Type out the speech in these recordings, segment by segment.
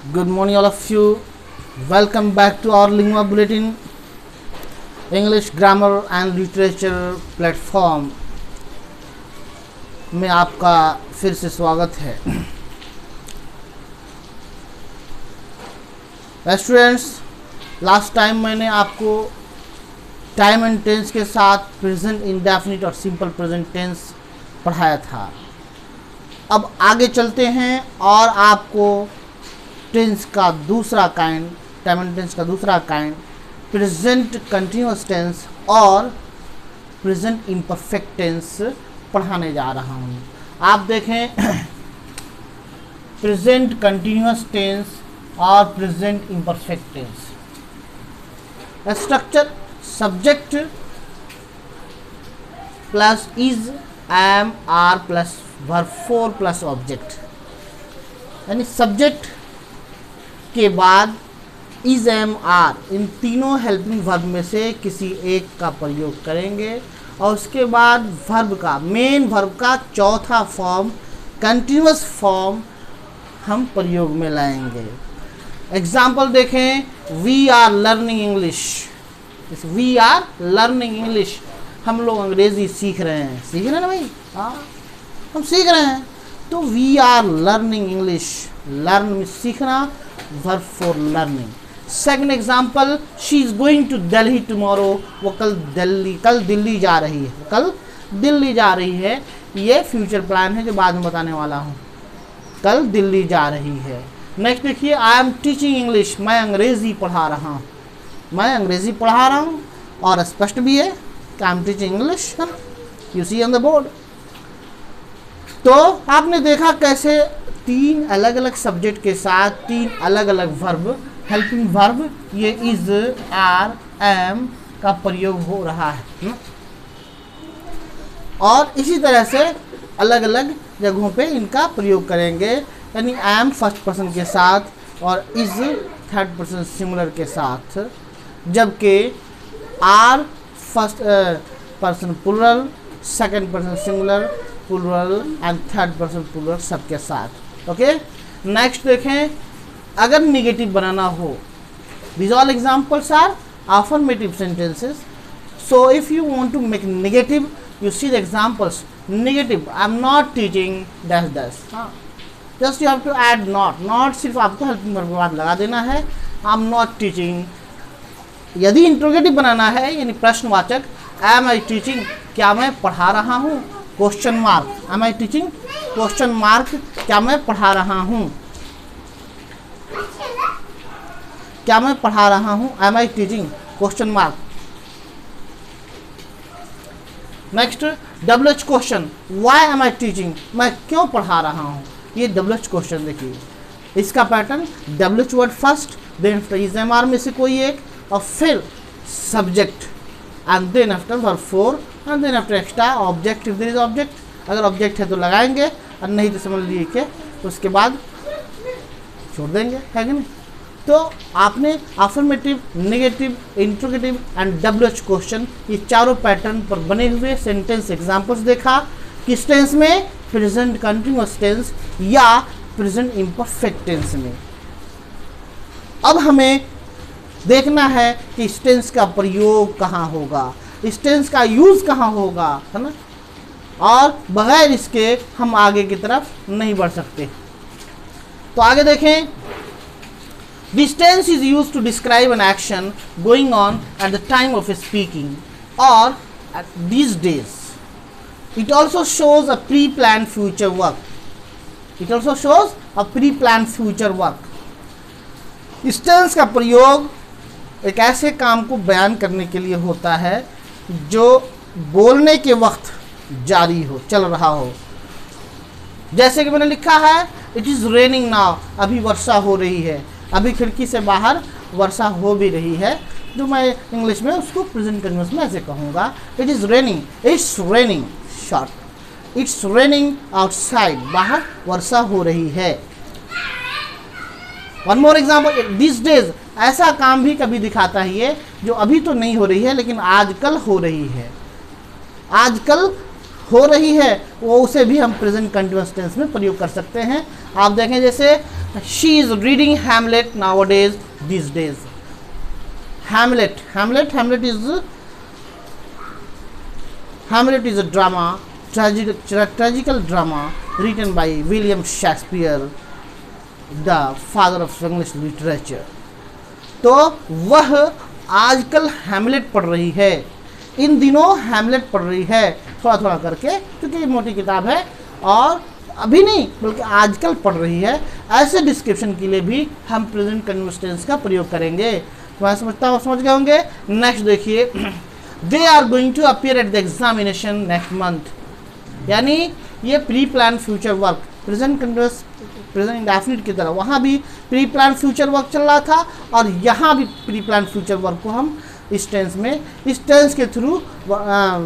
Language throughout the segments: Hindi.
Good morning, all of you. Welcome back to our Lingua Bulletin English Grammar and Literature platform में आपका फिर से स्वागत है। स्टूडेंट्स, लास्ट टाइम मैंने आपको टाइम एंड टेंस के साथ प्रेजेंट इंडेफिनिट और सिंपल प्रेजेंट टेंस पढ़ाया था। अब आगे चलते हैं और आपको टेंस का दूसरा काइंड, टाइम एंड टेंस का दूसरा काइंड प्रेजेंट कंटिन्यूअस टेंस और प्रेजेंट इम्परफेक्ट टेंस पढ़ाने जा रहा हूँ। आप देखें प्रेजेंट कंटिन्यूअस टेंस और present imperfect tense. Structure subject plus is, am, are plus verb 4 plus object, यानी सब्जेक्ट के बाद इज, एम, आर, इन तीनों हेल्पिंग वर्ब में से किसी एक का प्रयोग करेंगे और उसके बाद वर्ब का, मेन वर्ब का चौथा फॉर्म, कंटिन्यूअस फॉर्म हम प्रयोग में लाएंगे। एग्जाम्पल देखें, we are learning English. We are learning English, हम लोग अंग्रेजी सीख रहे हैं ना भाई? हाँ, हम सीख रहे हैं। तो we are learning English, learn सीखना, verb for learning. Second example, she is going to Delhi tomorrow, वो कल दिल्ली जा रही है, कल दिल्ली जा रही है। ये फ्यूचर प्लान है जो बाद में बताने वाला हूँ। कल दिल्ली जा रही है। नेक्स्ट देखिए, आई एम टीचिंग इंग्लिश, मैं अंग्रेजी पढ़ा रहा हूँ, मैं अंग्रेजी पढ़ा रहा हूँ और स्पष्ट भी है कि I am teaching English, you see on the board. तो आपने देखा कैसे तीन अलग अलग सब्जेक्ट के साथ तीन अलग अलग वर्ब, हेल्पिंग वर्ब, ये इज, आर, एम का प्रयोग हो रहा है। और इसी तरह से अलग अलग जगहों पे इनका प्रयोग करेंगे, यानी एम फर्स्ट पर्सन के साथ और इज थर्ड पर्सन सिंगुलर के साथ, जबकि are first person plural, second person singular, plural and third person plural सबके साथ। ओके, नेक्स्ट देखें, अगर निगेटिव बनाना हो, these all examples are affirmative sentences. So if you want to make negative, you see the examples. Negative, I am not teaching dash dash. Just you have to add not. Not सिर्फ आपको हेल्पिंग वर्ब के बाद लगा देना है। I am not teaching. यदि इंट्रोगेटिव बनाना है, यानी प्रश्नवाचक, am I teaching, क्या मैं पढ़ा रहा हूँ, question mark, am I teaching, question mark, क्या मैं पढ़ा रहा हूँ, क्या मैं पढ़ा रहा हूँ, am I teaching, question mark. Next, WH question, why am I teaching, मैं क्यों पढ़ा रहा हूँ, ये WH क्वेश्चन देखिए। इसका pattern WH word first, then is, am, are में से कोई एक, और फिर subject and then after verb 4 and then after extra object, if there is object. अगर ऑब्जेक्ट है तो लगाएंगे और नहीं तो समझ लीजिए कि उसके बाद छोड़ देंगे, है कि नहीं। तो आपने affirmative, negative, interrogative and WH question, ये चारों पैटर्न पर बने हुए सेंटेंस एग्जांपल्स देखा। किस टेंस में? प्रेजेंट कंटिन्यूअस टेंस या प्रेजेंट इम्परफेक्ट टेंस में। अब हमें देखना है कि इस टेंस का प्रयोग कहाँ होगा, इस टेंस का यूज कहाँ होगा, है ना। और बगैर इसके हम आगे की तरफ नहीं बढ़ सकते। तो आगे देखें, this tense is used to describe an action going on at the time of speaking और at these days. It also shows a pre plan future work, it also shows a pre plan future work. इस टेंस का प्रयोग एक ऐसे काम को बयान करने के लिए होता है जो बोलने के वक्त जारी हो, चल रहा हो। जैसे कि मैंने लिखा है, इट इज़ रेनिंग नाउ, अभी वर्षा हो रही है, अभी खिड़की से बाहर वर्षा हो भी रही है, जो मैं इंग्लिश में उसको प्रेजेंट कंटिन्यूअस में ऐसे कहूँगा, it is raining, it's raining short, it's raining outside, बाहर वर्षा हो रही है। One more example, this days, ऐसा काम भी कभी दिखाता है ये जो अभी तो नहीं हो रही है लेकिन आजकल हो रही है, आजकल हो रही है, वो उसे भी हम प्रेजेंट कंटिन्यूअस टेंस में प्रयोग कर सकते हैं। आप देखें जैसे she is reading Hamlet nowadays these days. Hamlet is a drama, tragical drama written by William Shakespeare, the father of English literature. तो वह आजकल हैमलेट पढ़ रही है, इन दिनों हैमलेट पढ़ रही है थोड़ा थोड़ा करके, क्योंकि ये मोटी किताब है और अभी नहीं बल्कि आजकल पढ़ रही है। ऐसे डिस्क्रिप्शन के लिए भी हम प्रेजेंट कंटिन्यूअस टेंस का प्रयोग करेंगे। तो मैं समझ गए होंगे। नेक्स्ट देखिए, they are going to appear at the examination next month, यानी ये pre plan future work, present continuous present indefinite की तरह वहाँ भी प्री प्लान फ्यूचर वर्क चल रहा था और यहाँ भी प्री प्लान फ्यूचर वर्क को हम इस टेंस के थ्रू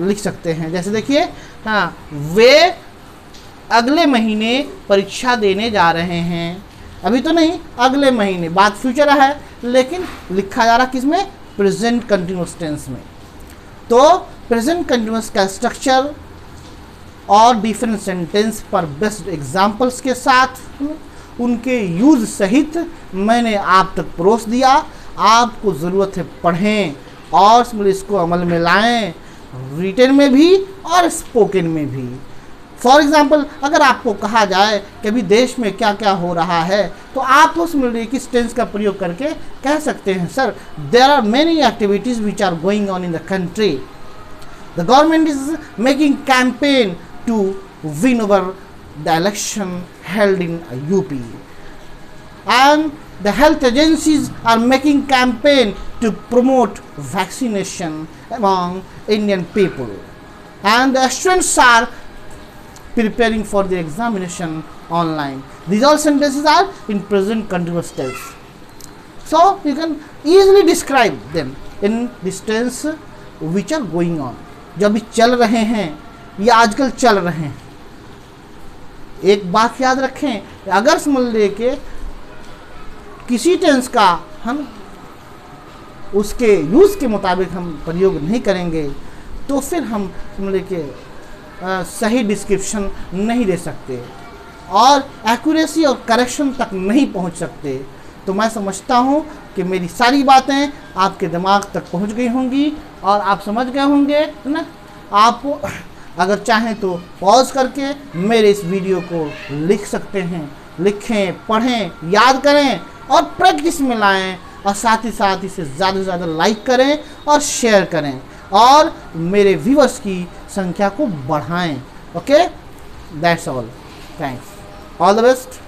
लिख सकते हैं। जैसे देखिए, हाँ, वे अगले महीने परीक्षा देने जा रहे हैं, अभी तो नहीं, अगले महीने, बात फ्यूचर है लेकिन लिखा जा रहा किसमें, प्रेजेंट कंटिन्यूअस टेंस में। तो प्रेजेंट कंटिन्यूअस का स्ट्रक्चर और डिफरेंट सेंटेंस पर बेस्ड एग्जाम्पल्स के साथ उनके यूज सहित मैंने आप तक परोस दिया। आपको ज़रूरत है पढ़ें और इसको अमल में लाएं, रिटन में भी और स्पोकन में भी। फॉर एग्जाम्पल, अगर आपको कहा जाए कि अभी देश में क्या क्या हो रहा है, तो आप उसमें किस टेंस का प्रयोग करके कह सकते हैं, sir there are many activities which are going on in the country, the government is making campaign to win over the election held in UP, and the health agencies are making campaign to promote vaccination among Indian people, and the students are preparing for the examination online. These all sentences are in present continuous tense, so you can easily describe them in this tense which are going on, जो अभी चल रहे हैं या आजकल चल रहे हैं। एक बात याद रखें, अगर समझ ले के किसी टेंस का हम उसके यूज़ के मुताबिक हम प्रयोग नहीं करेंगे तो फिर हम समझ के सही डिस्क्रिप्शन नहीं दे सकते और एक्यूरेसी और करेक्शन तक नहीं पहुंच सकते। तो मैं समझता हूं कि मेरी सारी बातें आपके दिमाग तक पहुंच गई होंगी और आप समझ गए होंगे, है ना। आप अगर चाहें तो पॉज करके मेरे इस वीडियो को लिख सकते हैं, लिखें, पढ़ें, याद करें और प्रैक्टिस में लाएं और साथ ही साथ इसे ज़्यादा से ज़्यादा लाइक करें और शेयर करें और मेरे व्यूअर्स की संख्या को बढ़ाएं। Okay, that's all, thanks, all the best.